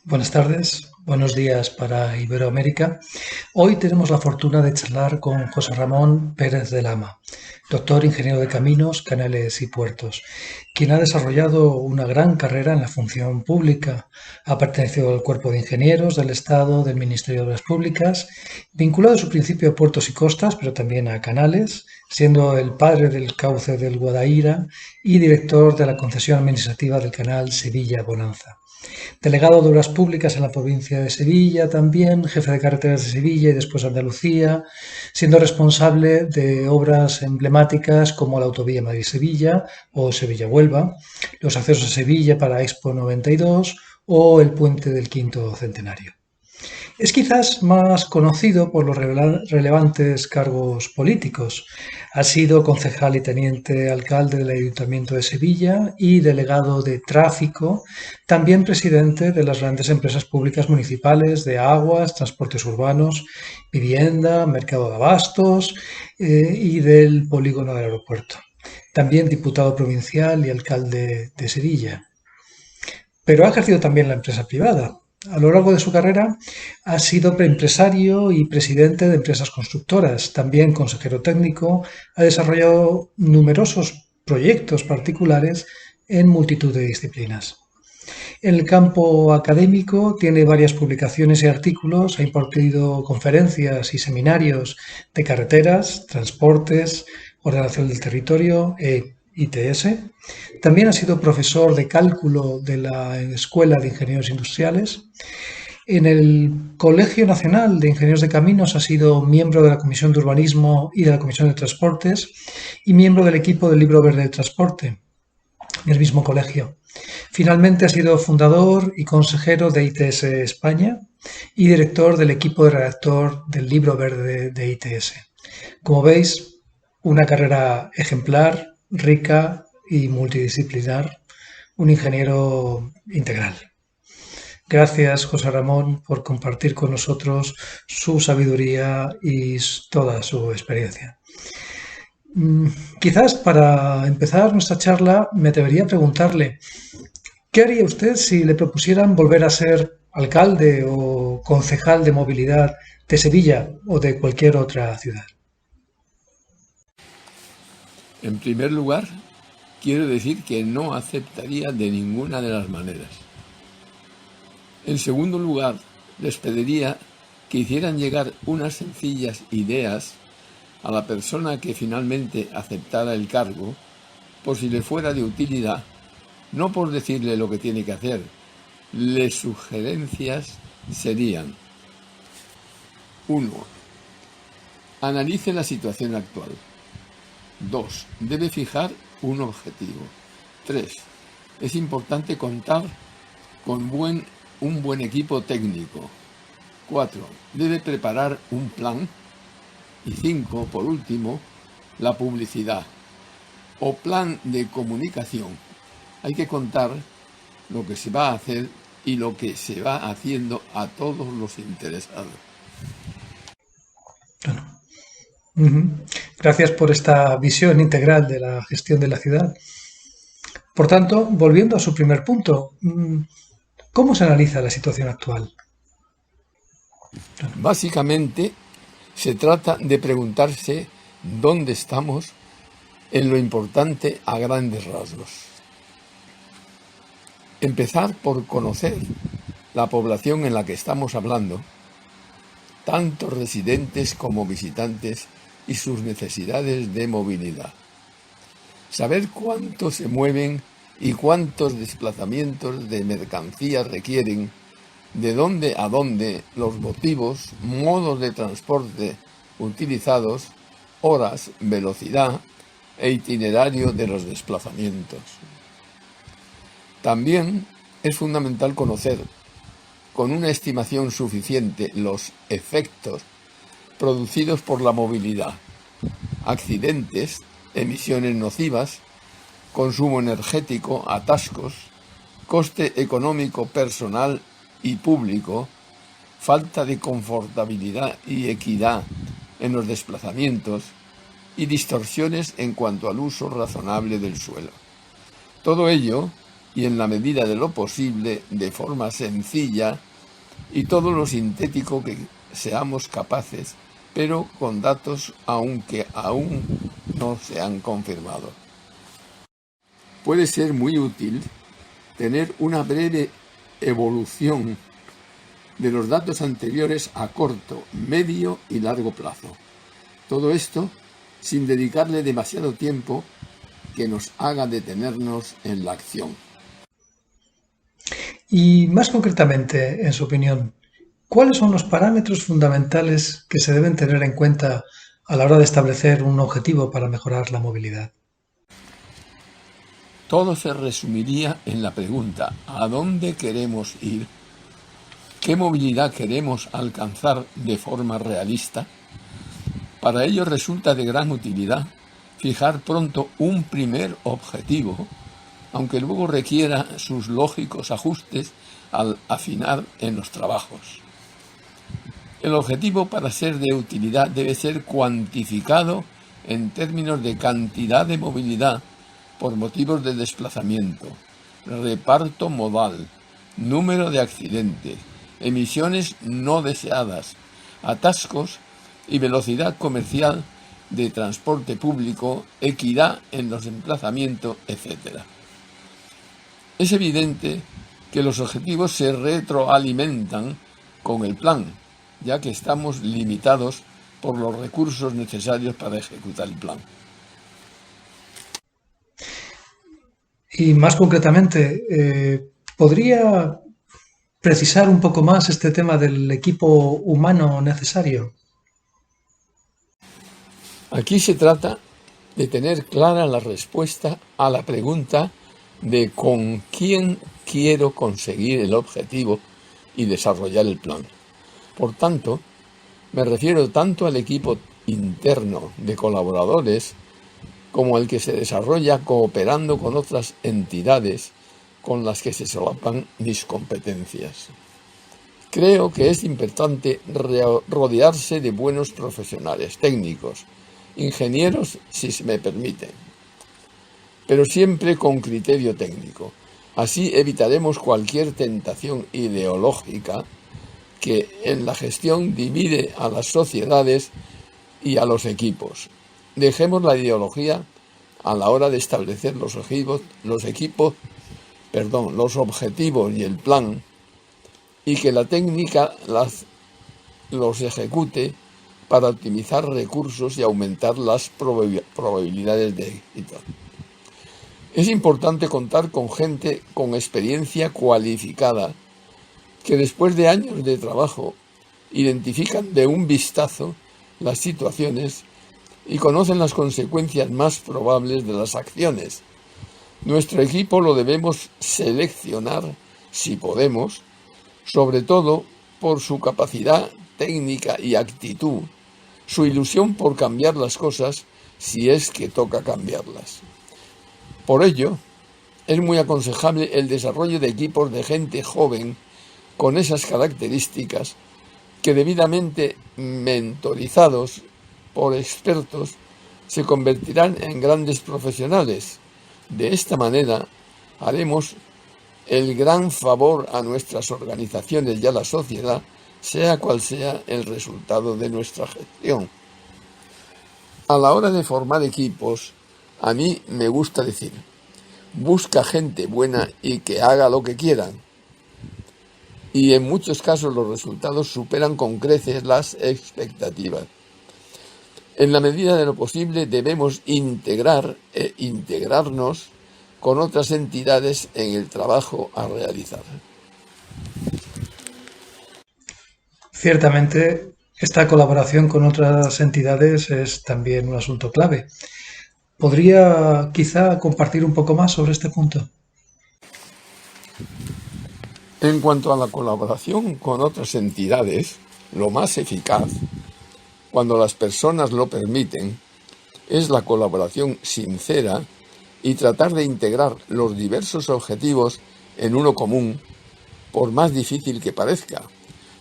Buenas tardes, buenos días para Iberoamérica. Hoy tenemos la fortuna de charlar con José Ramón Pérez de Lama, doctor ingeniero de caminos, canales y puertos, quien ha desarrollado una gran carrera en la función pública. Ha pertenecido al cuerpo de ingenieros del Estado, del Ministerio de Obras Públicas, vinculado a su principio a puertos y costas, pero también a canales, siendo el padre del cauce del Guadaíra y director de la concesión administrativa del canal Sevilla-Bonanza. Delegado de Obras Públicas en la provincia de Sevilla también, jefe de carreteras de Sevilla y después Andalucía, siendo responsable de obras emblemáticas como la autovía Madrid-Sevilla o Sevilla-Huelva, los accesos a Sevilla para Expo 92 o el puente del Quinto Centenario. Es quizás más conocido por los relevantes cargos políticos. Ha sido concejal y teniente alcalde del Ayuntamiento de Sevilla y delegado de tráfico, también presidente de las grandes empresas públicas municipales de aguas, transportes urbanos, vivienda, mercado de abastos y del polígono del aeropuerto. También diputado provincial y alcalde de Sevilla. Pero ha ejercido también la empresa privada. A lo largo de su carrera ha sido empresario y presidente de empresas constructoras, también consejero técnico, ha desarrollado numerosos proyectos particulares en multitud de disciplinas. En el campo académico tiene varias publicaciones y artículos, ha impartido conferencias y seminarios de carreteras, transportes, ordenación del territorio e ITS. También ha sido profesor de cálculo de la Escuela de Ingenieros Industriales. En el Colegio Nacional de Ingenieros de Caminos ha sido miembro de la Comisión de Urbanismo y de la Comisión de Transportes y miembro del equipo del Libro Verde de Transporte, en el mismo colegio. Finalmente ha sido fundador y consejero de ITS España y director del equipo de redactor del Libro Verde de ITS. Como veis, una carrera ejemplar, rica y multidisciplinar, un ingeniero integral. Gracias, José Ramón, por compartir con nosotros su sabiduría y toda su experiencia. Quizás para empezar nuestra charla me debería preguntarle, ¿qué haría usted si le propusieran volver a ser alcalde o concejal de movilidad de Sevilla o de cualquier otra ciudad? En primer lugar, quiero decir que no aceptaría de ninguna de las maneras. En segundo lugar, les pediría que hicieran llegar unas sencillas ideas a la persona que finalmente aceptara el cargo, por si le fuera de utilidad, no por decirle lo que tiene que hacer. Les sugerencias serían: 1. Analice la situación actual. 2. Debe fijar un objetivo. 3. Es importante contar con un buen equipo técnico. 4. Debe preparar un plan. Y 5, por último, la publicidad o plan de comunicación. Hay que contar lo que se va a hacer y lo que se va haciendo a todos los interesados. Gracias por esta visión integral de la gestión de la ciudad. Por tanto, volviendo a su primer punto, ¿cómo se analiza la situación actual? Básicamente, se trata de preguntarse dónde estamos en lo importante a grandes rasgos. Empezar por conocer la población en la que estamos hablando, tanto residentes como visitantes, y sus necesidades de movilidad. Saber cuánto se mueven y cuántos desplazamientos de mercancías requieren, de dónde a dónde, los motivos, modos de transporte utilizados, horas, velocidad e itinerario de los desplazamientos. También es fundamental conocer, con una estimación suficiente, los efectos producidos por la movilidad: accidentes, emisiones nocivas, consumo energético, atascos, coste económico personal y público, falta de confortabilidad y equidad en los desplazamientos y distorsiones en cuanto al uso razonable del suelo. Todo ello y en la medida de lo posible de forma sencilla y todo lo sintético que seamos capaces, pero con datos aunque aún no se han confirmado. Puede ser muy útil tener una breve evolución de los datos anteriores a corto, medio y largo plazo. Todo esto sin dedicarle demasiado tiempo que nos haga detenernos en la acción. Y más concretamente, en su opinión, ¿cuáles son los parámetros fundamentales que se deben tener en cuenta a la hora de establecer un objetivo para mejorar la movilidad? Todo se resumiría en la pregunta: ¿a dónde queremos ir? ¿Qué movilidad queremos alcanzar de forma realista? Para ello resulta de gran utilidad fijar pronto un primer objetivo, aunque luego requiera sus lógicos ajustes al afinar en los trabajos. El objetivo, para ser de utilidad, debe ser cuantificado en términos de cantidad de movilidad por motivos de desplazamiento, reparto modal, número de accidentes, emisiones no deseadas, atascos y velocidad comercial de transporte público, equidad en los emplazamientos, etc. Es evidente que los objetivos se retroalimentan con el plan, ya que estamos limitados por los recursos necesarios para ejecutar el plan. Y más concretamente, ¿podría precisar un poco más este tema del equipo humano necesario? Aquí se trata de tener clara la respuesta a la pregunta de con quién quiero conseguir el objetivo y desarrollar el plan. Por tanto, me refiero tanto al equipo interno de colaboradores como al que se desarrolla cooperando con otras entidades con las que se solapan mis competencias. Creo que es importante rodearse de buenos profesionales, técnicos, ingenieros, si se me permite, pero siempre con criterio técnico. Así evitaremos cualquier tentación ideológica que en la gestión divide a las sociedades y a los equipos. Dejemos la ideología a la hora de establecer los objetivos y el plan, y que la técnica los ejecute para optimizar recursos y aumentar las probabilidades de éxito. Es importante contar con gente con experiencia cualificada que después de años de trabajo identifican de un vistazo las situaciones y conocen las consecuencias más probables de las acciones. Nuestro equipo lo debemos seleccionar, si podemos, sobre todo por su capacidad técnica y actitud, su ilusión por cambiar las cosas si es que toca cambiarlas. Por ello, es muy aconsejable el desarrollo de equipos de gente joven con esas características que, debidamente mentorizados por expertos, se convertirán en grandes profesionales. De esta manera haremos el gran favor a nuestras organizaciones y a la sociedad, sea cual sea el resultado de nuestra gestión. A la hora de formar equipos, a mí me gusta decir: busca gente buena y que haga lo que quieran. Y en muchos casos los resultados superan con creces las expectativas. En la medida de lo posible debemos integrar e integrarnos con otras entidades en el trabajo a realizar. Ciertamente, esta colaboración con otras entidades es también un asunto clave. ¿Podría quizá compartir un poco más sobre este punto? En cuanto a la colaboración con otras entidades, lo más eficaz, cuando las personas lo permiten, es la colaboración sincera y tratar de integrar los diversos objetivos en uno común, por más difícil que parezca.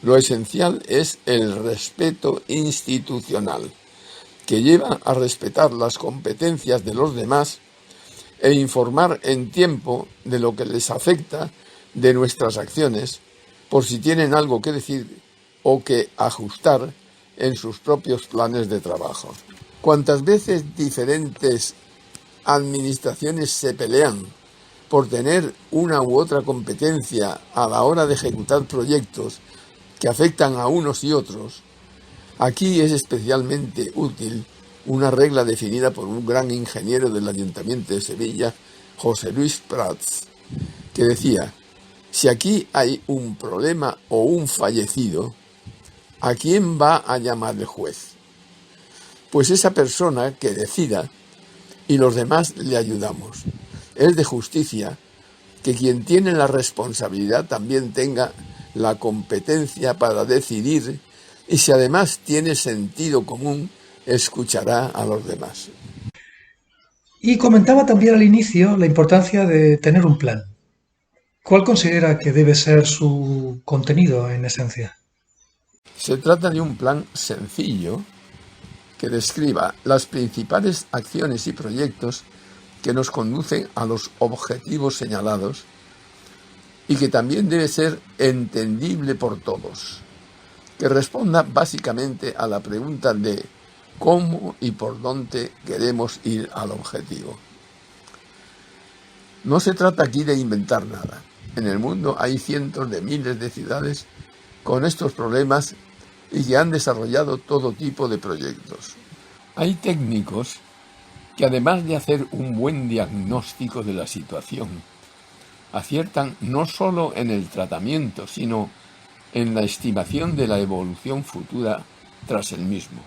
Lo esencial es el respeto institucional, que lleva a respetar las competencias de los demás e informar en tiempo de lo que les afecta de nuestras acciones, por si tienen algo que decir o que ajustar en sus propios planes de trabajo. Cuantas veces diferentes administraciones se pelean por tener una u otra competencia a la hora de ejecutar proyectos que afectan a unos y otros, aquí es especialmente útil una regla definida por un gran ingeniero del Ayuntamiento de Sevilla, José Luis Prats, que decía: si aquí hay un problema o un fallecido, ¿a quién va a llamar el juez? Pues esa persona que decida y los demás le ayudamos. Es de justicia que quien tiene la responsabilidad también tenga la competencia para decidir, y si además tiene sentido común, escuchará a los demás. Y comentaba también al inicio la importancia de tener un plan. ¿Cuál considera que debe ser su contenido en esencia? Se trata de un plan sencillo que describa las principales acciones y proyectos que nos conducen a los objetivos señalados y que también debe ser entendible por todos, que responda básicamente a la pregunta de cómo y por dónde queremos ir al objetivo. No se trata aquí de inventar nada. En el mundo hay cientos de miles de ciudades con estos problemas y que han desarrollado todo tipo de proyectos. Hay técnicos que, además de hacer un buen diagnóstico de la situación, aciertan no solo en el tratamiento, sino en la estimación de la evolución futura tras el mismo.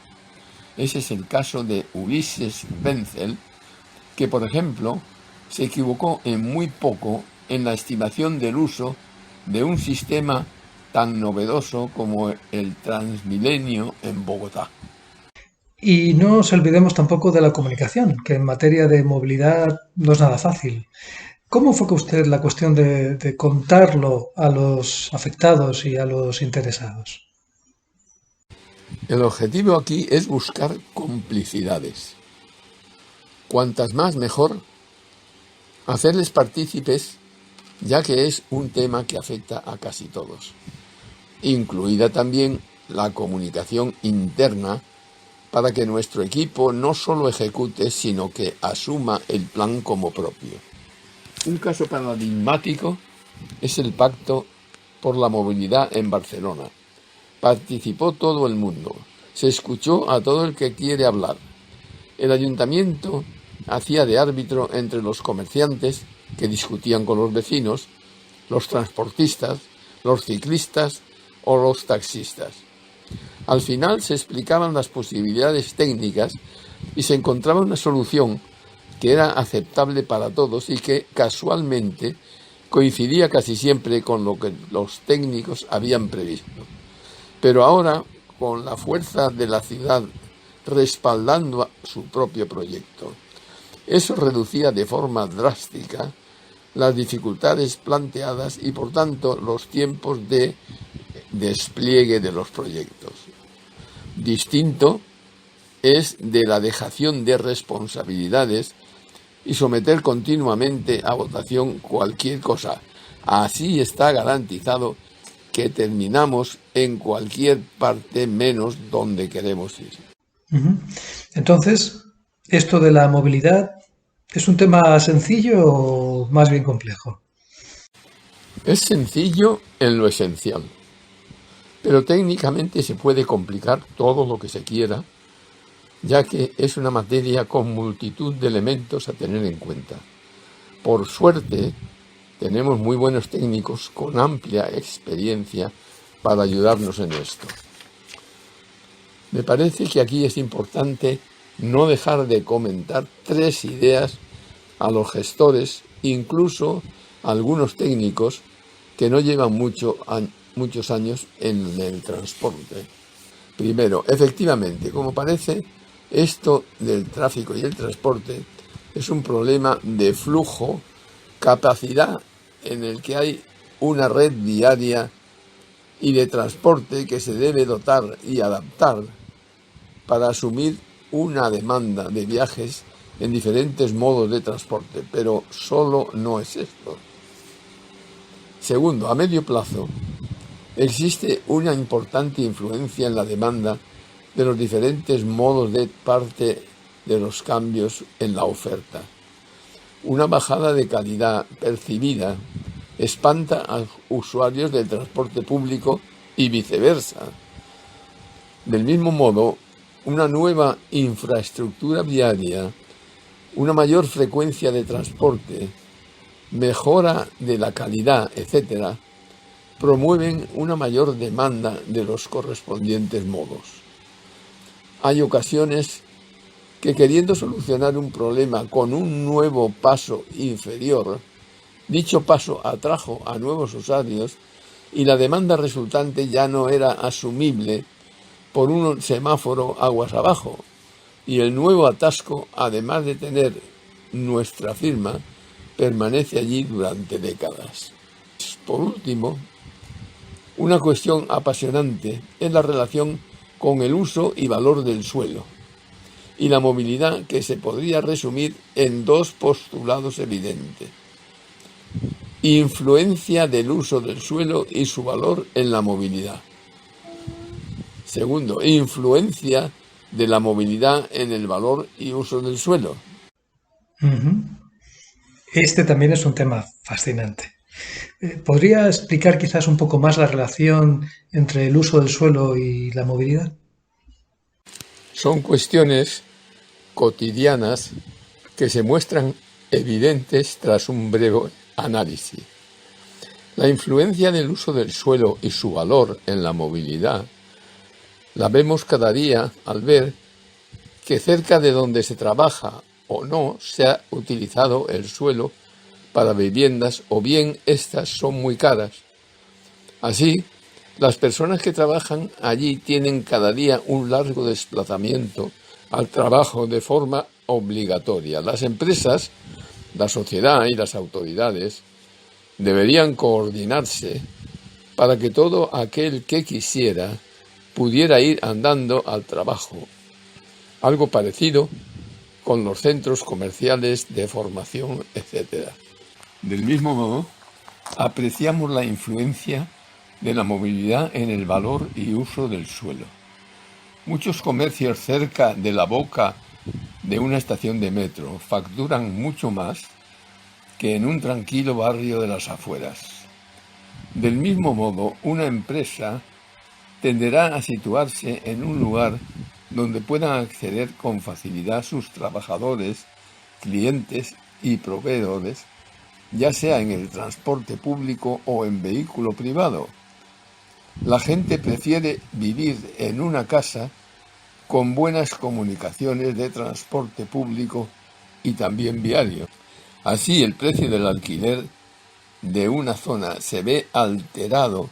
Ese es el caso de Ulises Wenzel, que, por ejemplo, se equivocó en muy poco en la estimación del uso de un sistema tan novedoso como el Transmilenio en Bogotá. Y no nos olvidemos tampoco de la comunicación, que en materia de movilidad no es nada fácil. ¿Cómo enfoca usted la cuestión de contarlo a los afectados y a los interesados? El objetivo aquí es buscar complicidades. Cuantas más mejor, hacerles partícipes, ya que es un tema que afecta a casi todos, incluida también la comunicación interna, para que nuestro equipo no solo ejecute, sino que asuma el plan como propio. Un caso paradigmático es el Pacto por la Movilidad en Barcelona. Participó todo el mundo, se escuchó a todo el que quiere hablar. El ayuntamiento hacía de árbitro entre los comerciantes que discutían con los vecinos, los transportistas, los ciclistas o los taxistas. Al final se explicaban las posibilidades técnicas y se encontraba una solución que era aceptable para todos y que, casualmente, coincidía casi siempre con lo que los técnicos habían previsto. Pero ahora, con la fuerza de la ciudad respaldando a su propio proyecto, eso reducía de forma drástica las dificultades planteadas y, por tanto, los tiempos de despliegue de los proyectos. Distinto es de la dejación de responsabilidades y someter continuamente a votación cualquier cosa. Así está garantizado que terminamos en cualquier parte menos donde queremos ir. Entonces, esto de la movilidad, ¿es un tema sencillo o más bien complejo? Es sencillo en lo esencial, pero técnicamente se puede complicar todo lo que se quiera, ya que es una materia con multitud de elementos a tener en cuenta. Por suerte, tenemos muy buenos técnicos con amplia experiencia para ayudarnos en esto. Me parece que aquí es importante no dejar de comentar 3 ideas a los gestores, incluso a algunos técnicos que no llevan muchos años en el transporte. Primero, efectivamente, como parece, esto del tráfico y el transporte es un problema de flujo, capacidad en el que hay una red viaria y de transporte que se debe dotar y adaptar para asumir una demanda de viajes en diferentes modos de transporte, pero solo no es esto. Segundo, a medio plazo, existe una importante influencia en la demanda de los diferentes modos de parte de los cambios en la oferta. Una bajada de calidad percibida espanta a usuarios del transporte público y viceversa. Del mismo modo, una nueva infraestructura viaria, una mayor frecuencia de transporte, mejora de la calidad, etc., promueven una mayor demanda de los correspondientes modos. Hay ocasiones que, queriendo solucionar un problema con un nuevo paso inferior, dicho paso atrajo a nuevos usuarios y la demanda resultante ya no era asumible por un semáforo aguas abajo, y el nuevo atasco, además de tener nuestra firma, permanece allí durante décadas. Por último, una cuestión apasionante es la relación con el uso y valor del suelo y la movilidad, que se podría resumir en dos postulados evidentes: influencia del uso del suelo y su valor en la movilidad. Segundo, influencia de la movilidad en el valor y uso del suelo. Ujú. Este también es un tema fascinante. ¿Podría explicar quizás un poco más la relación entre el uso del suelo y la movilidad? Son cuestiones cotidianas que se muestran evidentes tras un breve análisis. La influencia del uso del suelo y su valor en la movilidad la vemos cada día al ver que cerca de donde se trabaja o no se ha utilizado el suelo para viviendas, o bien estas son muy caras. Así, las personas que trabajan allí tienen cada día un largo desplazamiento al trabajo de forma obligatoria. Las empresas, la sociedad y las autoridades deberían coordinarse para que todo aquel que quisiera pudiera ir andando al trabajo. Algo parecido con los centros comerciales de formación, etc. Del mismo modo, apreciamos la influencia de la movilidad en el valor y uso del suelo. Muchos comercios cerca de la boca de una estación de metro facturan mucho más que en un tranquilo barrio de las afueras. Del mismo modo, una empresa tenderá a situarse en un lugar donde puedan acceder con facilidad sus trabajadores, clientes y proveedores, ya sea en el transporte público o en vehículo privado. La gente prefiere vivir en una casa con buenas comunicaciones de transporte público y también viario. Así, el precio del alquiler de una zona se ve alterado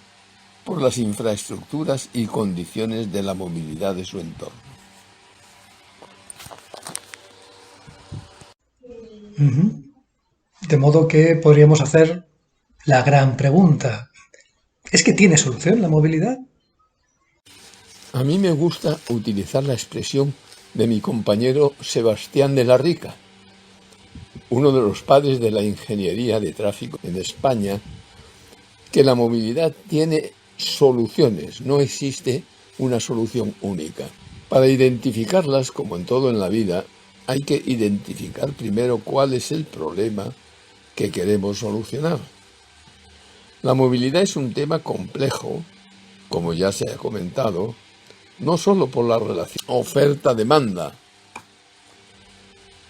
por las infraestructuras y condiciones de la movilidad de su entorno. Ujú. De modo que podríamos hacer la gran pregunta. ¿Es que tiene solución la movilidad? A mí me gusta utilizar la expresión de mi compañero Sebastián de la Rica, uno de los padres de la ingeniería de tráfico en España, que la movilidad tiene soluciones, no existe una solución única. Para identificarlas, como en todo en la vida, hay que identificar primero cuál es el problema que queremos solucionar. La movilidad es un tema complejo, como ya se ha comentado, no solo por la relación oferta-demanda.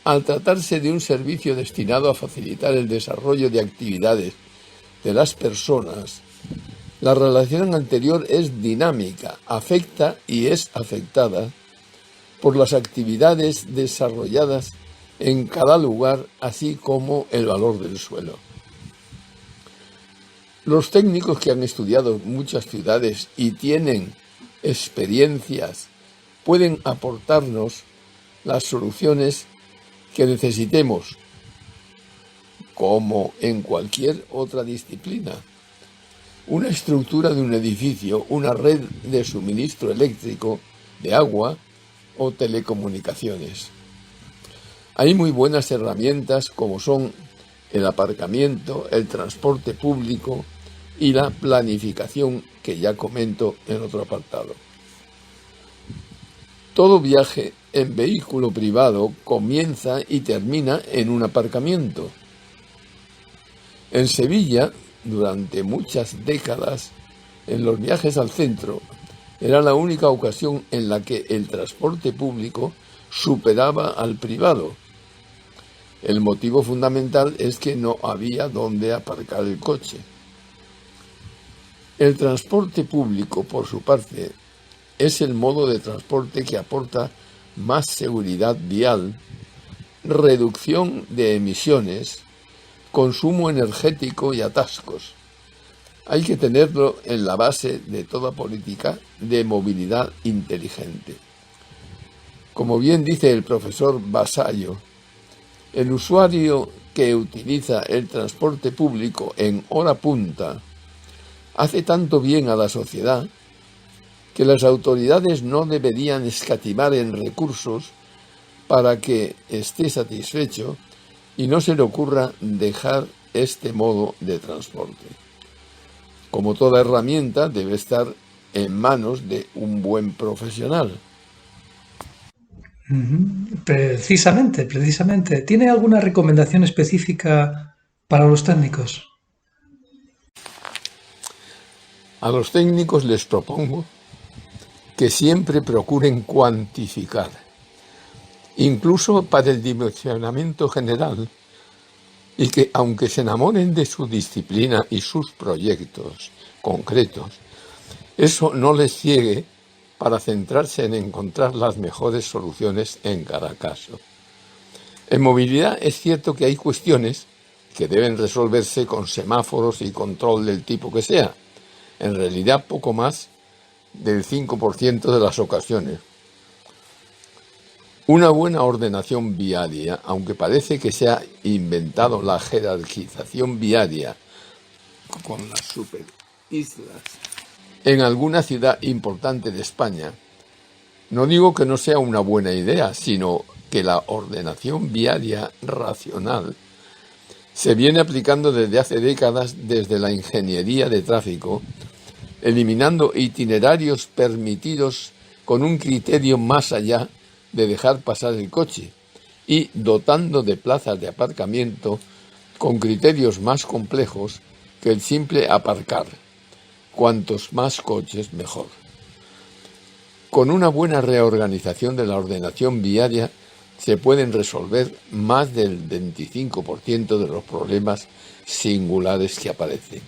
Al tratarse de un servicio destinado a facilitar el desarrollo de actividades de las personas, la relación anterior es dinámica, afecta y es afectada por las actividades desarrolladas en cada lugar, así como el valor del suelo. Los técnicos que han estudiado muchas ciudades y tienen experiencias pueden aportarnos las soluciones que necesitemos, como en cualquier otra disciplina. Una estructura de un edificio, una red de suministro eléctrico, de agua o telecomunicaciones. Hay muy buenas herramientas como son el aparcamiento, el transporte público y la planificación, que ya comento en otro apartado. Todo viaje en vehículo privado comienza y termina en un aparcamiento. En Sevilla, durante muchas décadas, en los viajes al centro, era la única ocasión en la que el transporte público superaba al privado. El motivo fundamental es que no había dónde aparcar el coche. El transporte público, por su parte, es el modo de transporte que aporta más seguridad vial, reducción de emisiones, consumo energético y atascos. Hay que tenerlo en la base de toda política de movilidad inteligente. Como bien dice el profesor Vasallo, el usuario que utiliza el transporte público en hora punta hace tanto bien a la sociedad que las autoridades no deberían escatimar en recursos para que esté satisfecho y no se le ocurra dejar este modo de transporte. Como toda herramienta, debe estar en manos de un buen profesional. Precisamente. ¿Tiene alguna recomendación específica para los técnicos? A los técnicos les propongo que siempre procuren cuantificar, incluso para el dimensionamiento general, y que, aunque se enamoren de su disciplina y sus proyectos concretos, eso no les ciegue para centrarse en encontrar las mejores soluciones en cada caso. En movilidad es cierto que hay cuestiones que deben resolverse con semáforos y control del tipo que sea, en realidad poco más del 5% de las ocasiones. Una buena ordenación viaria, aunque parece que se ha inventado la jerarquización viaria con las superislas en alguna ciudad importante de España, no digo que no sea una buena idea, sino que la ordenación viaria racional se viene aplicando desde hace décadas desde la ingeniería de tráfico, eliminando itinerarios permitidos con un criterio más allá de dejar pasar el coche y dotando de plazas de aparcamiento con criterios más complejos que el simple aparcar. Cuantos más coches, mejor. Con una buena reorganización de la ordenación viaria se pueden resolver más del 25% de los problemas singulares que aparecen.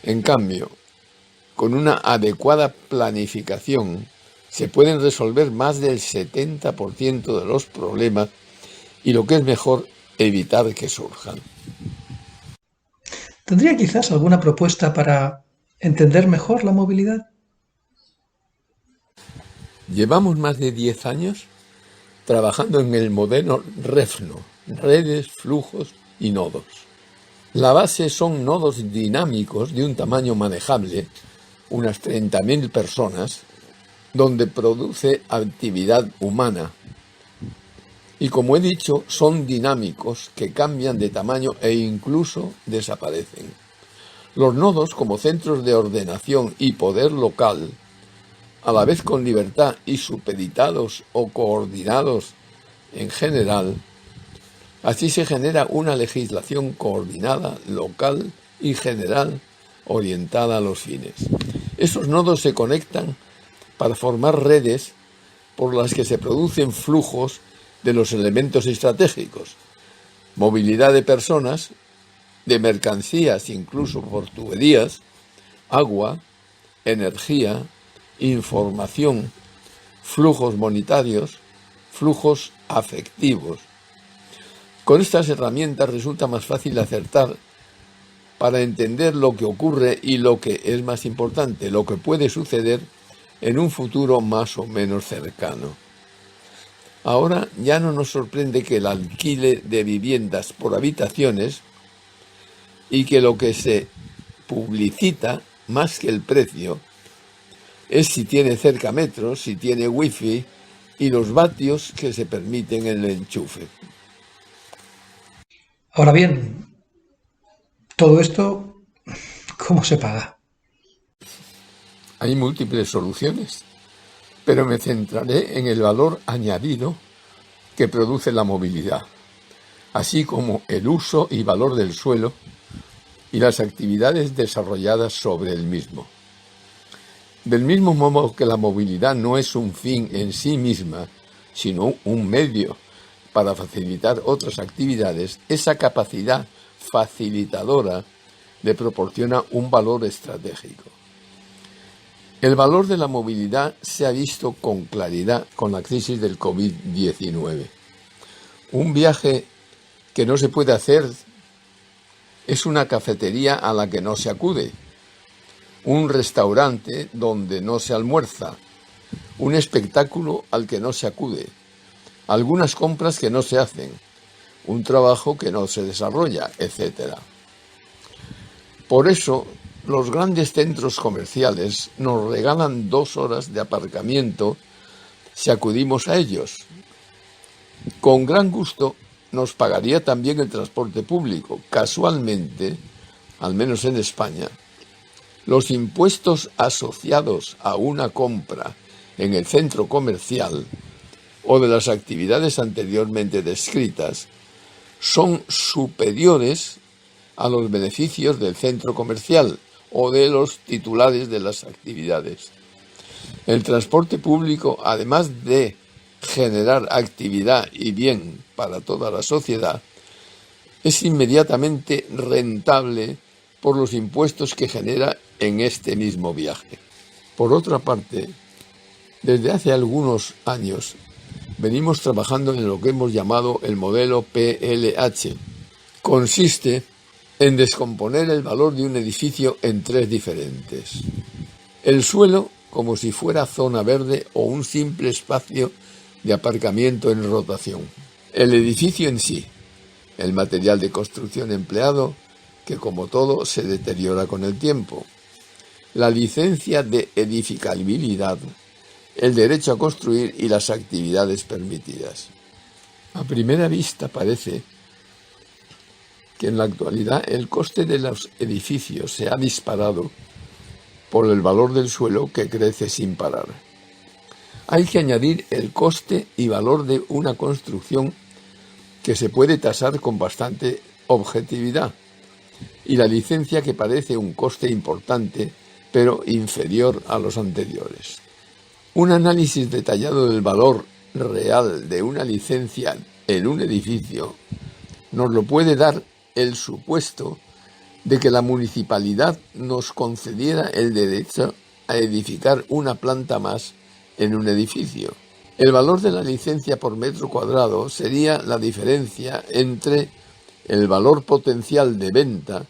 En cambio, con una adecuada planificación se pueden resolver más del 70% de los problemas y, lo que es mejor, evitar que surjan. ¿Tendría quizás alguna propuesta para entender mejor la movilidad? Llevamos más de 10 años trabajando en el modelo REFNO, redes, flujos y nodos. La base son nodos dinámicos de un tamaño manejable, unas 30.000 personas, donde produce actividad humana. Y como he dicho, son dinámicos que cambian de tamaño e incluso desaparecen. Los nodos, como centros de ordenación y poder local, a la vez con libertad y supeditados o coordinados en general, así se genera una legislación coordinada, local y general, orientada a los fines. Esos nodos se conectan para formar redes por las que se producen flujos de los elementos estratégicos, movilidad de personas, de mercancías, incluso por tuberías, agua, energía, información, flujos monetarios, flujos afectivos. Con estas herramientas resulta más fácil acertar para entender lo que ocurre y, lo que es más importante, lo que puede suceder en un futuro más o menos cercano. Ahora ya no nos sorprende que el alquiler de viviendas por habitaciones y que lo que se publicita, más que el precio, es si tiene cerca metros, si tiene wifi, y los vatios que se permiten en el enchufe. Ahora bien, todo esto, ¿cómo se paga? Hay múltiples soluciones, pero me centraré en el valor añadido que produce la movilidad, así como el uso y valor del suelo y las actividades desarrolladas sobre el mismo. Del mismo modo que la movilidad no es un fin en sí misma, sino un medio para facilitar otras actividades, esa capacidad facilitadora le proporciona un valor estratégico. El valor de la movilidad se ha visto con claridad con la crisis del COVID-19. Un viaje que no se puede hacer es una cafetería a la que no se acude, un restaurante donde no se almuerza, un espectáculo al que no se acude, algunas compras que no se hacen, un trabajo que no se desarrolla, etc. Por eso, los grandes centros comerciales nos regalan 2 horas de aparcamiento si acudimos a ellos. Con gran gusto nos pagaría también el transporte público. Casualmente, al menos en España, los impuestos asociados a una compra en el centro comercial o de las actividades anteriormente descritas son superiores a los beneficios del centro comercial o de los titulares de las actividades. El transporte público, además de generar actividad y bien para toda la sociedad, es inmediatamente rentable por los impuestos que genera en este mismo viaje. Por otra parte, desde hace algunos años venimos trabajando en lo que hemos llamado el modelo PLH. Consiste en descomponer el valor de un edificio en 3 diferentes. El suelo, como si fuera zona verde o un simple espacio de aparcamiento en rotación. El edificio en sí, el material de construcción empleado, que como todo se deteriora con el tiempo. La licencia de edificabilidad, el derecho a construir y las actividades permitidas. A primera vista parece que en la actualidad el coste de los edificios se ha disparado por el valor del suelo que crece sin parar. Hay que añadir el coste y valor de una construcción que se puede tasar con bastante objetividad y la licencia que parece un coste importante pero inferior a los anteriores. Un análisis detallado del valor real de una licencia en un edificio nos lo puede dar el supuesto de que la municipalidad nos concediera el derecho a edificar una planta más en un edificio. El valor de la licencia por metro cuadrado sería la diferencia entre el valor potencial de venta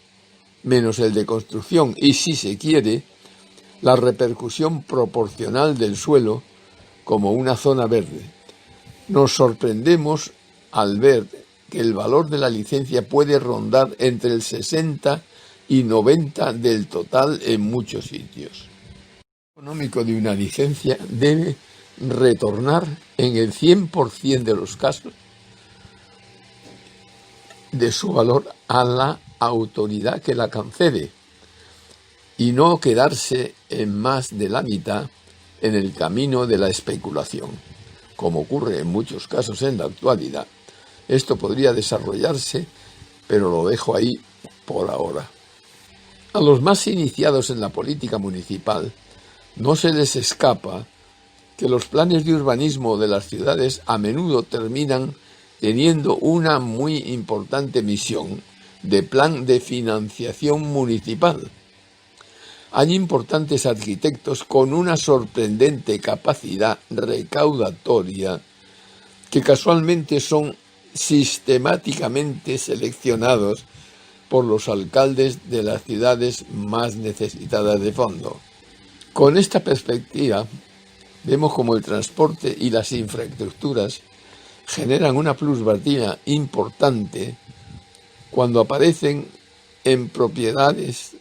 menos el de construcción y, si se quiere, la repercusión proporcional del suelo como una zona verde. Nos sorprendemos al ver que el valor de la licencia puede rondar entre el 60 y 90 del total en muchos sitios. El económico de una licencia debe retornar en el 100% de los casos de su valor a la autoridad que la concede y no quedarse en más de la mitad en el camino de la especulación, como ocurre en muchos casos en la actualidad. Esto podría desarrollarse, pero lo dejo ahí por ahora. A los más iniciados en la política municipal no se les escapa que los planes de urbanismo de las ciudades a menudo terminan teniendo una muy importante misión de plan de financiación municipal. Hay importantes arquitectos con una sorprendente capacidad recaudatoria que casualmente son sistemáticamente seleccionados por los alcaldes de las ciudades más necesitadas de fondo. Con esta perspectiva, vemos cómo el transporte y las infraestructuras generan una plusvalía importante cuando aparecen en propiedades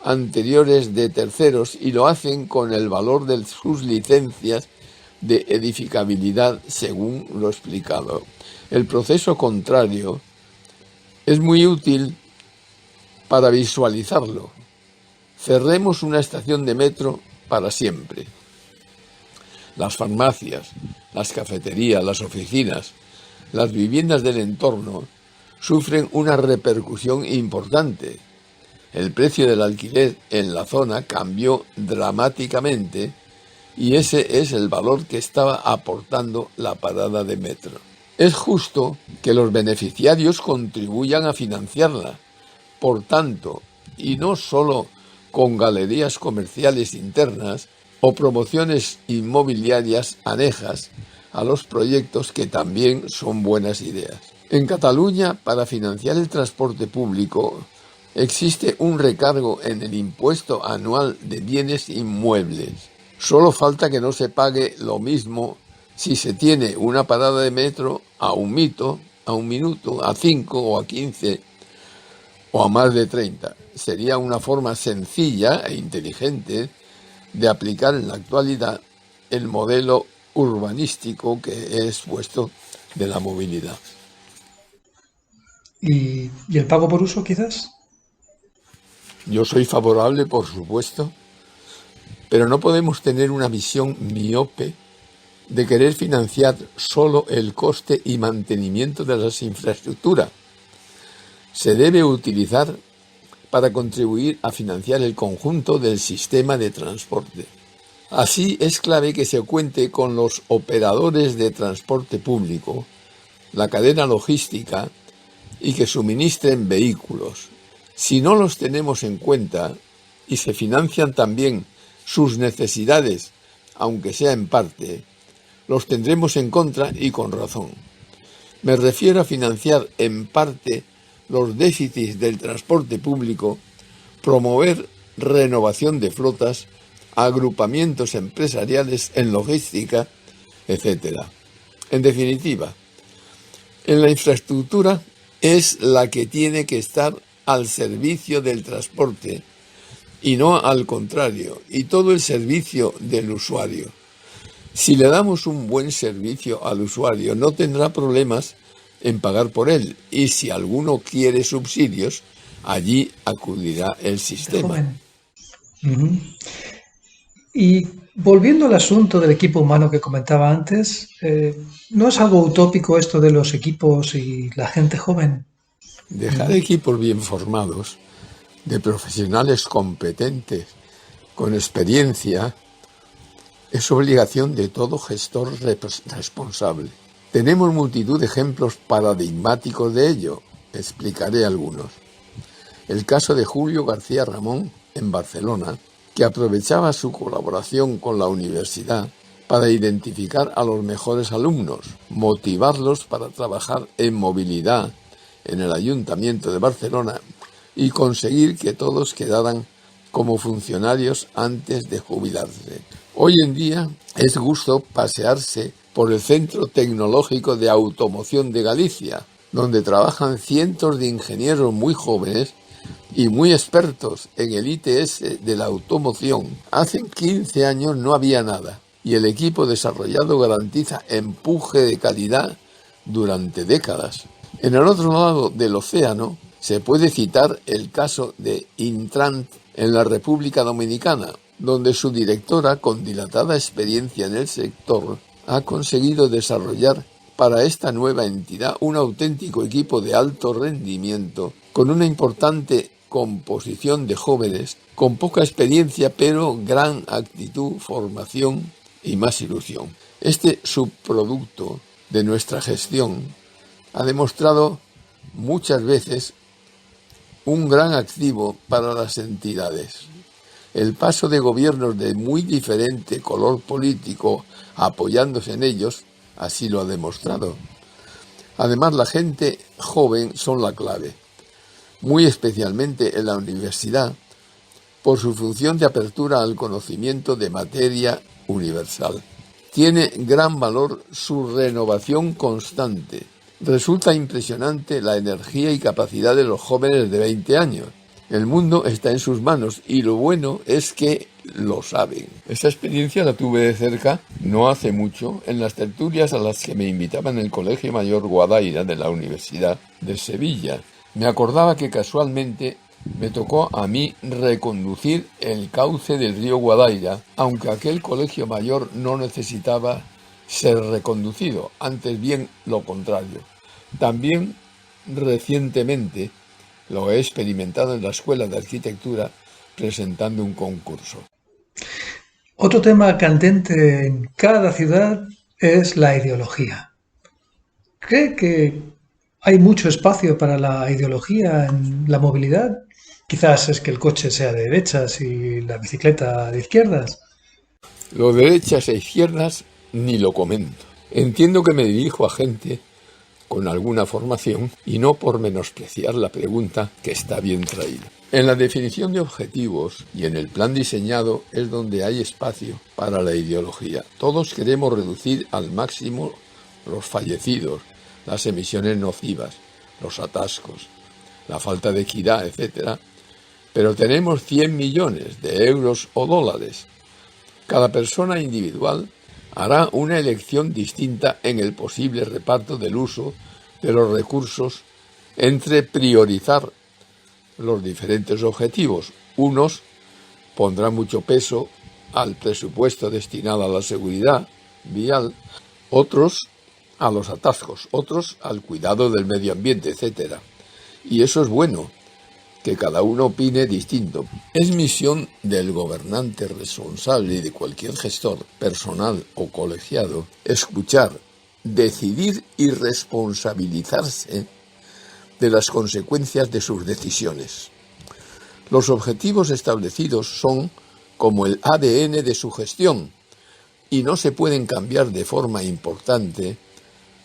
anteriores de terceros y lo hacen con el valor de sus licencias de edificabilidad según lo explicado. El proceso contrario es muy útil para visualizarlo. Cerremos una estación de metro para siempre. Las farmacias, las cafeterías, las oficinas, las viviendas del entorno sufren una repercusión importante. El precio del alquiler en la zona cambió dramáticamente y ese es el valor que estaba aportando la parada de metro. Es justo que los beneficiarios contribuyan a financiarla, por tanto, y no solo con galerías comerciales internas o promociones inmobiliarias anejas a los proyectos que también son buenas ideas. En Cataluña, para financiar el transporte público, existe un recargo en el impuesto anual de bienes inmuebles. Solo falta que no se pague lo mismo si se tiene una parada de metro a un minuto, a 5 o a 15 o a más de 30. Sería una forma sencilla e inteligente de aplicar en la actualidad el modelo urbanístico que he expuesto de la movilidad. ¿Y el pago por uso, quizás? Yo soy favorable, por supuesto, pero no podemos tener una visión miope de querer financiar solo el coste y mantenimiento de las infraestructuras. Se debe utilizar para contribuir a financiar el conjunto del sistema de transporte. Así es clave que se cuente con los operadores de transporte público, la cadena logística y que suministren vehículos. Si no los tenemos en cuenta y se financian también sus necesidades, aunque sea en parte, los tendremos en contra y con razón. Me refiero a financiar en parte los déficits del transporte público, promover renovación de flotas, agrupamientos empresariales en logística, etc. En definitiva, en la infraestructura es la que tiene que estar al servicio del transporte y no al contrario, y todo el servicio del usuario. Si le damos un buen servicio al usuario, no tendrá problemas en pagar por él, y si alguno quiere subsidios, allí acudirá el sistema. Uh-huh. Y volviendo al asunto del equipo humano que comentaba antes, ¿no es algo utópico esto de los equipos y la gente joven? Dejar equipos bien formados, de profesionales competentes, con experiencia, es obligación de todo gestor responsable. Tenemos multitud de ejemplos paradigmáticos de ello. Explicaré algunos. El caso de Julio García Ramón en Barcelona, que aprovechaba su colaboración con la universidad para identificar a los mejores alumnos, motivarlos para trabajar en movilidad en el Ayuntamiento de Barcelona y conseguir que todos quedaran como funcionarios antes de jubilarse. Hoy en día es gusto pasearse por el Centro Tecnológico de Automoción de Galicia, donde trabajan cientos de ingenieros muy jóvenes y muy expertos en el ITS de la automoción. Hace 15 años no había nada y el equipo desarrollado garantiza empuje de calidad durante décadas. En el otro lado del océano se puede citar el caso de Intrant en la República Dominicana, donde su directora, con dilatada experiencia en el sector, ha conseguido desarrollar para esta nueva entidad un auténtico equipo de alto rendimiento, con una importante composición de jóvenes, con poca experiencia pero gran actitud, formación y más ilusión. Este subproducto de nuestra gestión ha demostrado muchas veces un gran activo para las entidades. El paso de gobiernos de muy diferente color político apoyándose en ellos así lo ha demostrado. Además, la gente joven son la clave, muy especialmente en la universidad, por su función de apertura al conocimiento de materia universal. Tiene gran valor su renovación constante. Resulta impresionante la energía y capacidad de los jóvenes de 20 años. El mundo está en sus manos y lo bueno es que lo saben. Esta experiencia la tuve de cerca no hace mucho en las tertulias a las que me invitaban el Colegio Mayor Guadaira de la Universidad de Sevilla. Me acordaba que casualmente me tocó a mí reconducir el cauce del río Guadaira, aunque aquel colegio mayor no necesitaba ser reconducido, antes bien lo contrario. También recientemente lo he experimentado en la Escuela de Arquitectura presentando un concurso. Otro tema candente en cada ciudad es la ideología. ¿Cree que hay mucho espacio para la ideología en la movilidad? Quizás es que el coche sea de derechas y la bicicleta de izquierdas. Lo de derechas e izquierdas ni lo comento. Entiendo que me dirijo a gente con alguna formación y no por menospreciar la pregunta, que está bien traída. En la definición de objetivos y en el plan diseñado es donde hay espacio para la ideología. Todos queremos reducir al máximo los fallecidos, las emisiones nocivas, los atascos, la falta de equidad, etc. Pero tenemos 100 millones de euros o dólares. Cada persona individual hará una elección distinta en el posible reparto del uso de los recursos entre priorizar los diferentes objetivos. Unos pondrán mucho peso al presupuesto destinado a la seguridad vial, otros a los atascos, otros al cuidado del medio ambiente, etc. Y eso es bueno, que cada uno opine distinto. Es misión del gobernante responsable y de cualquier gestor, personal o colegiado, escuchar, decidir y responsabilizarse de las consecuencias de sus decisiones. Los objetivos establecidos son como el ADN de su gestión y no se pueden cambiar de forma importante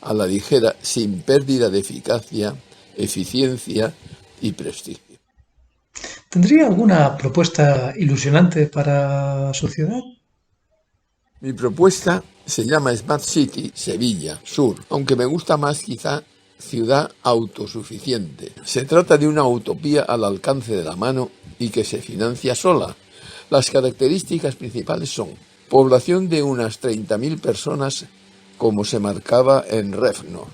a la ligera sin pérdida de eficacia, eficiencia y prestigio. ¿Tendría alguna propuesta ilusionante para su ciudad? Mi propuesta se llama Smart City Sevilla Sur, aunque me gusta más quizá ciudad autosuficiente. Se trata de una utopía al alcance de la mano y que se financia sola. Las características principales son población de unas 30.000 personas, como se marcaba en Refno,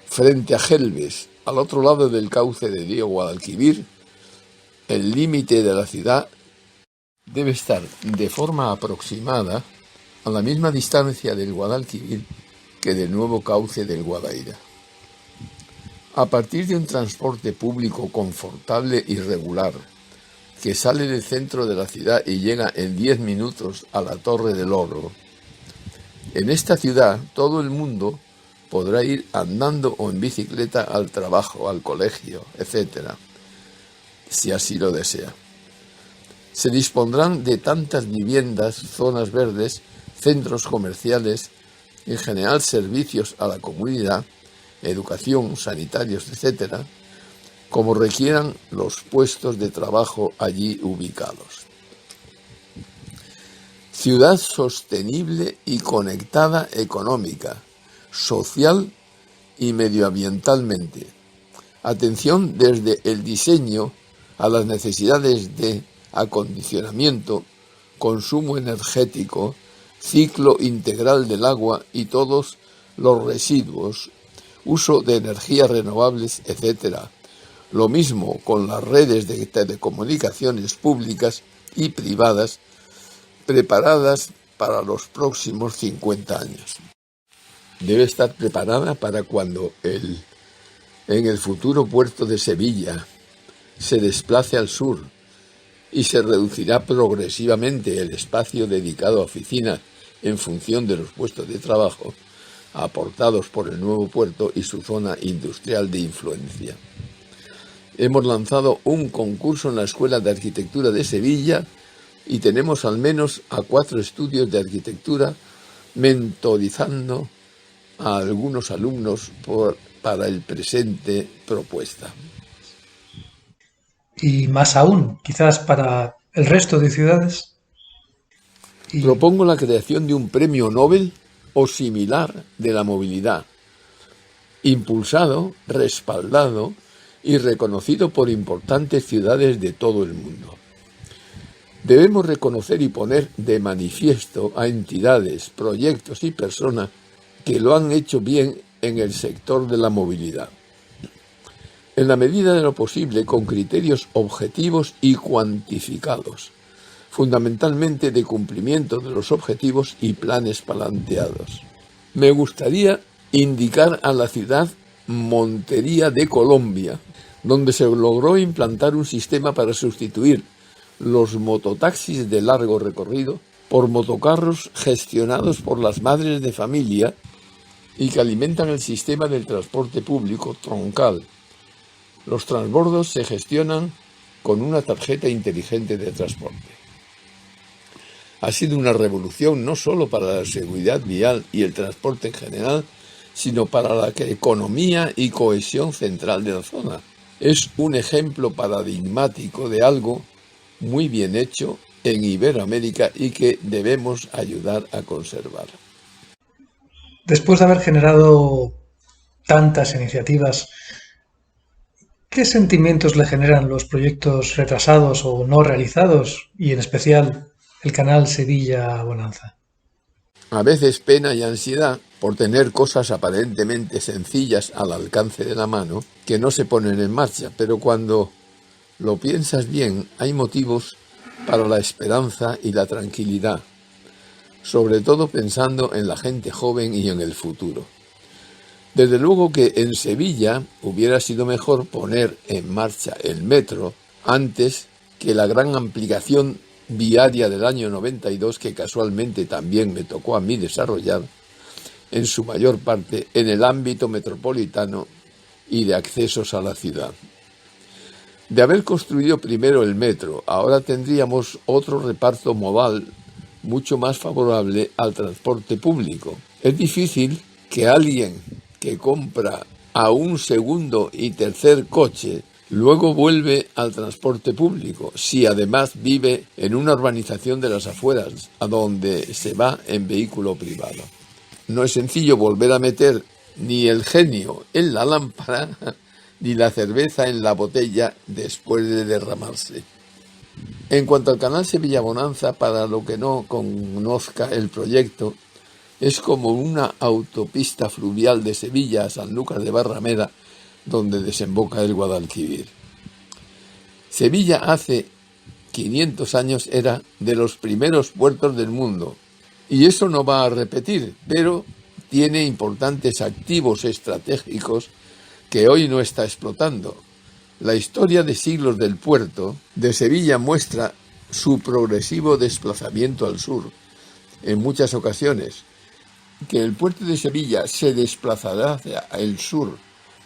frente a Gelbes, al otro lado del cauce del río Guadalquivir. El límite de la ciudad debe estar de forma aproximada a la misma distancia del Guadalquivir que del nuevo cauce del Guadaira. A partir de un transporte público confortable y regular, que sale del centro de la ciudad y llega en 10 minutos a la Torre del Oro, en esta ciudad todo el mundo podrá ir andando o en bicicleta al trabajo, al colegio, etc., si así lo desea. Se dispondrán de tantas viviendas, zonas verdes, centros comerciales, en general servicios a la comunidad, educación, sanitarios, etc., como requieran los puestos de trabajo allí ubicados. Ciudad sostenible y conectada económica, social y medioambientalmente. Atención desde el diseño a las necesidades de acondicionamiento, consumo energético, ciclo integral del agua y todos los residuos, uso de energías renovables, etc. Lo mismo con las redes de telecomunicaciones públicas y privadas preparadas para los próximos 50 años. Debe estar preparada para cuando en el futuro puerto de Sevilla se desplace al sur y se reducirá progresivamente el espacio dedicado a oficinas en función de los puestos de trabajo aportados por el nuevo puerto y su zona industrial de influencia. Hemos lanzado un concurso en la Escuela de Arquitectura de Sevilla y tenemos al menos a 4 estudios de arquitectura mentorizando a algunos alumnos para el presente propuesta. Y más aún, quizás para el resto de ciudades. Propongo la creación de un premio Nobel o similar de la movilidad, impulsado, respaldado y reconocido por importantes ciudades de todo el mundo. Debemos reconocer y poner de manifiesto a entidades, proyectos y personas que lo han hecho bien en el sector de la movilidad. En la medida de lo posible, con criterios objetivos y cuantificados, fundamentalmente de cumplimiento de los objetivos y planes planteados. Me gustaría indicar a la ciudad Montería de Colombia, donde se logró implantar un sistema para sustituir los mototaxis de largo recorrido por motocarros gestionados por las madres de familia y que alimentan el sistema del transporte público troncal. Los transbordos se gestionan con una tarjeta inteligente de transporte. Ha sido una revolución no solo para la seguridad vial y el transporte en general, sino para la economía y cohesión central de la zona. Es un ejemplo paradigmático de algo muy bien hecho en Iberoamérica y que debemos ayudar a conservar. Después de haber generado tantas iniciativas, ¿qué sentimientos le generan los proyectos retrasados o no realizados y en especial el canal Sevilla-Bonanza? A veces pena y ansiedad por tener cosas aparentemente sencillas al alcance de la mano que no se ponen en marcha, pero cuando lo piensas bien hay motivos para la esperanza y la tranquilidad, sobre todo pensando en la gente joven y en el futuro. Desde luego que en Sevilla hubiera sido mejor poner en marcha el metro antes que la gran ampliación viaria del año 92 que casualmente también me tocó a mí desarrollar en su mayor parte en el ámbito metropolitano y de accesos a la ciudad. De haber construido primero el metro, ahora tendríamos otro reparto modal mucho más favorable al transporte público. Es difícil que alguien que compra a un segundo y tercer coche luego vuelve al transporte público, si además vive en una urbanización de las afueras, a donde se va en vehículo privado. No es sencillo volver a meter ni el genio en la lámpara, ni la cerveza en la botella después de derramarse. En cuanto al canal Sevilla-Bonanza, para lo que no conozca el proyecto, es como una autopista fluvial de Sevilla a Sanlúcar de Barrameda, donde desemboca el Guadalquivir. Sevilla hace 500 años era de los primeros puertos del mundo, y eso no va a repetir, pero tiene importantes activos estratégicos que hoy no está explotando. La historia de siglos del puerto de Sevilla muestra su progresivo desplazamiento al sur. En muchas ocasiones, que el puerto de Sevilla se desplazará hacia el sur,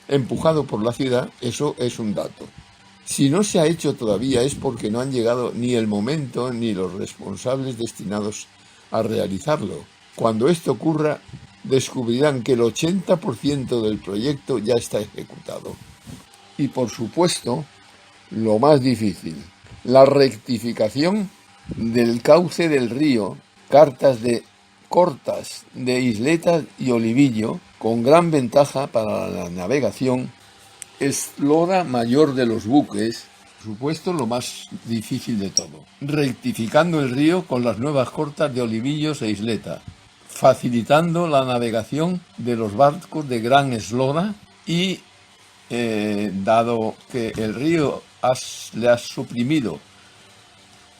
empujado por la ciudad, eso es un dato. Si no se ha hecho todavía es porque no han llegado ni el momento ni los responsables destinados a realizarlo. Cuando esto ocurra, descubrirán que el 80% del proyecto ya está ejecutado. Y por supuesto, lo más difícil, la rectificación del cauce del río, cortas de Isleta y Olivillo, con gran ventaja para la navegación, eslora mayor de los buques, por supuesto lo más difícil de todo, rectificando el río con las nuevas cortas de Olivillos e Isleta, facilitando la navegación de los barcos de gran eslora y, dado que el río le ha suprimido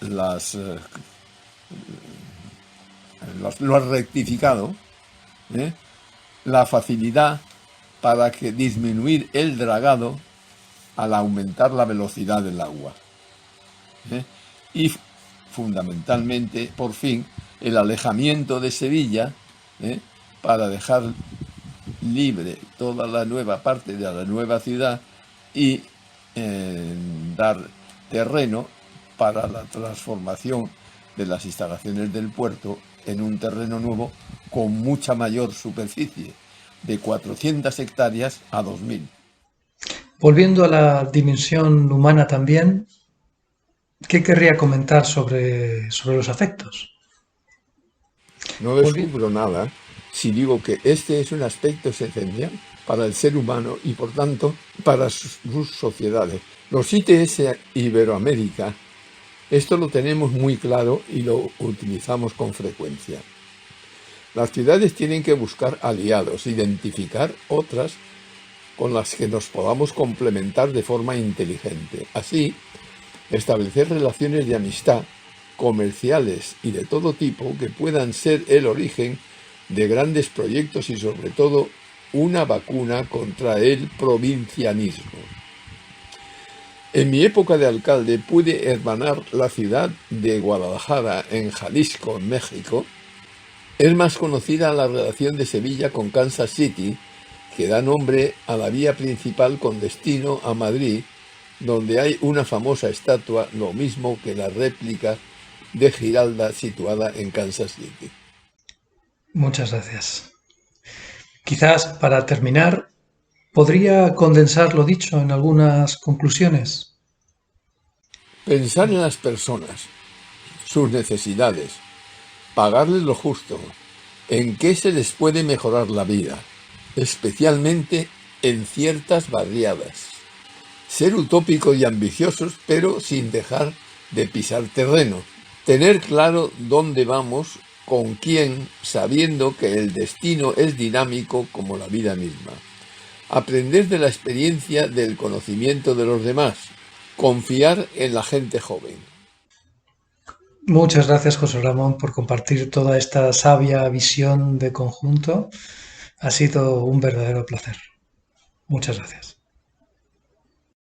lo ha rectificado, la facilidad para que disminuir el dragado al aumentar la velocidad del agua. Y fundamentalmente, por fin, el alejamiento de Sevilla, para dejar libre toda la nueva parte de la nueva ciudad y dar terreno para la transformación de las instalaciones del puerto en un terreno nuevo con mucha mayor superficie, de 400 hectáreas a 2.000. Volviendo a la dimensión humana también, ¿qué querría comentar sobre los afectos? No descubro nada si digo que este es un aspecto esencial para el ser humano y, por tanto, para sus sociedades. Los ITS Iberoamérica Esto lo tenemos muy claro y lo utilizamos con frecuencia. Las ciudades tienen que buscar aliados, identificar otras con las que nos podamos complementar de forma inteligente. Así, establecer relaciones de amistad, comerciales y de todo tipo que puedan ser el origen de grandes proyectos y sobre todo una vacuna contra el provincianismo. En mi época de alcalde pude hermanar la ciudad de Guadalajara en Jalisco, México. Es más conocida la relación de Sevilla con Kansas City, que da nombre a la vía principal con destino a Madrid, donde hay una famosa estatua, lo mismo que la réplica de Giralda situada en Kansas City. Muchas gracias. Quizás para terminar, ¿podría condensar lo dicho en algunas conclusiones? Pensar en las personas, sus necesidades, pagarles lo justo, en qué se les puede mejorar la vida, especialmente en ciertas barriadas. Ser utópicos y ambiciosos, pero sin dejar de pisar terreno. Tener claro dónde vamos, con quién, sabiendo que el destino es dinámico como la vida misma. Aprender de la experiencia del conocimiento de los demás. Confiar en la gente joven. Muchas gracias, José Ramón, por compartir toda esta sabia visión de conjunto. Ha sido un verdadero placer. Muchas gracias.